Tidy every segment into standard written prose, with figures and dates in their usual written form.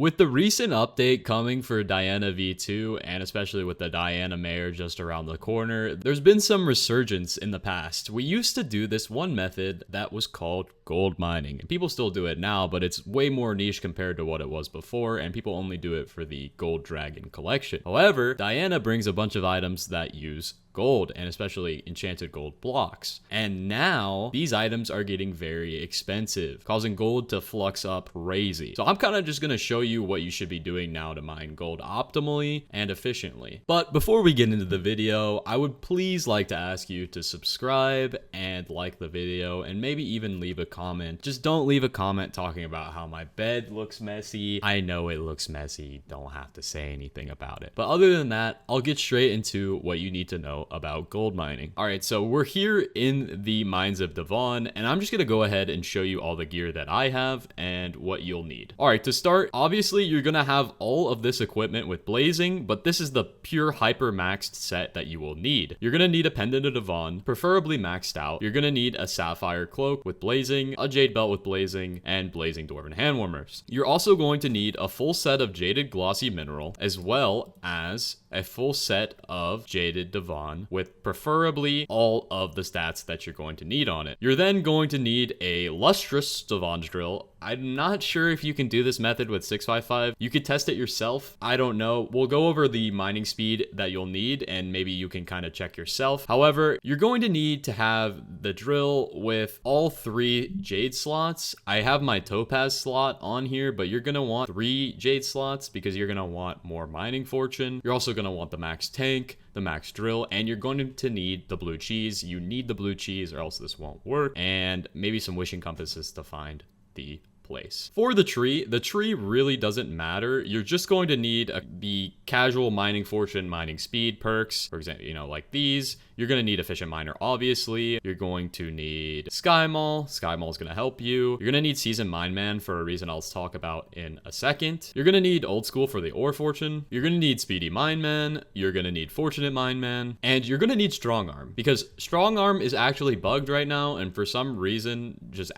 With the recent update coming for Diana V2, and especially with the Diana Mare just around the corner, there's been some resurgence in the past. We used to do this one method that was called gold mining, and people still do it now, but it's way more niche compared to what it was before, and people only do it for the Gold Dragon collection. However, Diana brings a bunch of items that use gold, and especially enchanted gold blocks. And now these items are getting very expensive, causing gold to flux up crazy. So I'm kind of just going to show you what you should be doing now to mine gold optimally and efficiently. But before we get into the video, I would please like to ask you to subscribe and like the video, and maybe even leave a comment. Just don't leave a comment talking about how my bed looks messy. I know it looks messy. Don't have to say anything about it. But other than that, I'll get straight into what you need to know about gold mining. All right, so we're here in the mines of Devon, and I'm just gonna go ahead and show you all the gear that I have and what you'll need. All right, to start, obviously you're gonna have all of this equipment with blazing, but this is the pure hyper maxed set that you will need. You're gonna need a pendant of Devon, preferably maxed out. You're gonna need a sapphire cloak with blazing, a jade belt with blazing, and blazing dwarven hand warmers. You're also going to need a full set of jaded glossy mineral, as well as a full set of jaded Devon with preferably all of the stats that you're going to need on it. You're then going to need a lustrous Devon drill. I'm not sure if you can do this method with 655. You could test it yourself. I don't know. We'll go over the mining speed that you'll need, and maybe you can kind of check yourself. However, you're going to need to have the drill with all 3 jade slots. I have my topaz slot on here, but you're going to want 3 jade slots because you're going to want more mining fortune. You're also going to want the max tank, the max drill, and you're going to need the blue cheese. You need the blue cheese or else this won't work, and maybe some wishing compasses to find the place. For the tree really doesn't matter. You're just going to need the casual mining fortune, mining speed perks, for example, like these. You're going to need efficient miner, obviously. You're going to need Sky Mall. Sky Mall is going to help you. You're going to need seasoned mine man for a reason I'll talk about in a second. You're going to need old school for the ore fortune. You're going to need speedy mine man. You're going to need fortunate mine man, and you're going to need strong arm, because strong arm is actually bugged right now, and for some reason just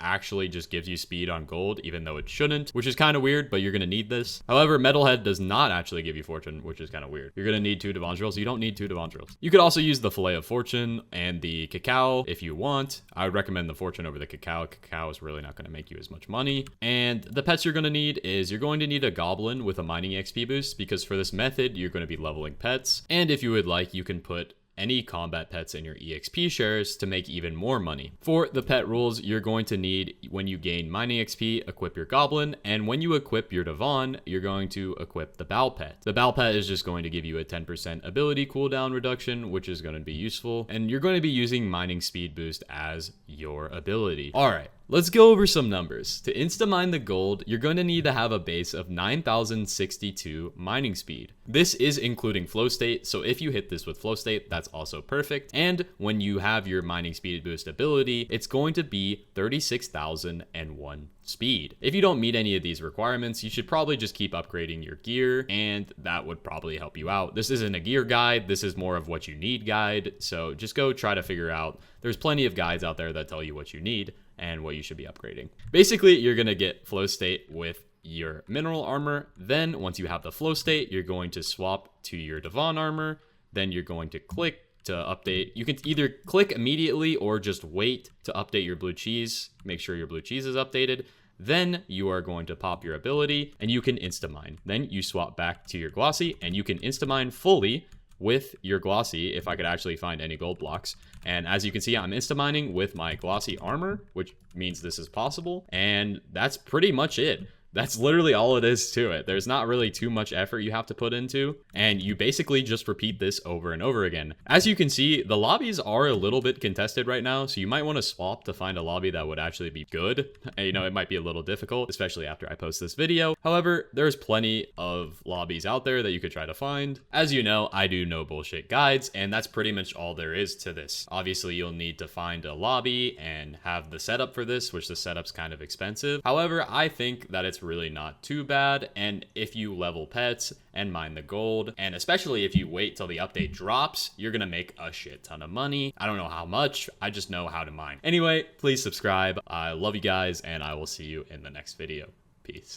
gives you speed on gold, even though it shouldn't, which is kind of weird, but you're going to need this. However, metalhead does not actually give you fortune, which is kind of weird. You're going to need 2 Devon drills. You don't need 2 Devon drills. You could also use the fillet of fortune and the cacao if you want. I would recommend the fortune over the cacao. Cacao is really not going to make you as much money. And the pets you're going to need is you're going to need a goblin with a mining XP boost, because for this method you're going to be leveling pets, and if you would like, you can put any combat pets in your EXP shares to make even more money. For the pet rules, you're going to need, when you gain mining XP, equip your goblin, and when you equip your Devon, you're going to equip the bow pet. The bow pet is just going to give you a 10% ability cooldown reduction, which is going to be useful, and you're going to be using mining speed boost as your ability. All right, let's go over some numbers. To insta-mine the gold, you're going to need to have a base of 9,062 mining speed. This is including flow state, so if you hit this with flow state, that's also perfect. And when you have your mining speed boost ability, it's going to be 36,001 speed. If you don't meet any of these requirements, you should probably just keep upgrading your gear, and that would probably help you out. This isn't a gear guide, this is more of what you need guide, so just go try to figure out. There's plenty of guides out there that tell you what you need and what you should be upgrading. Basically, you're going to get flow state with your mineral armor. Then once you have the flow state, you're going to swap to your Devon armor. Then you're going to click to update. You can either click immediately or just wait to update your blue cheese. Make sure your blue cheese is updated. Then you are going to pop your ability and you can insta-mine. Then you swap back to your glossy and you can insta-mine fully with your glossy, if I could actually find any gold blocks. And as you can see, I'm insta-mining with my glossy armor, which means this is possible. And that's pretty much it. That's literally all it is to it. There's not really too much effort you have to put into, and you basically just repeat this over and over again. As you can see, the lobbies are a little bit contested right now, so you might want to swap to find a lobby that would actually be good. It might be a little difficult, especially after I post this video. However, there's plenty of lobbies out there that you could try to find. As you know, I do no bullshit guides, and that's pretty much all there is to this. Obviously, you'll need to find a lobby and have the setup for this, which the setup's kind of expensive. However, I think that it's really not too bad, and if you level pets and mine the gold, and especially if you wait till the update drops, you're gonna make a shit ton of money. I don't know how much, I just know how to mine. Anyway, please subscribe. I love you guys, and I will see you in the next video. Peace.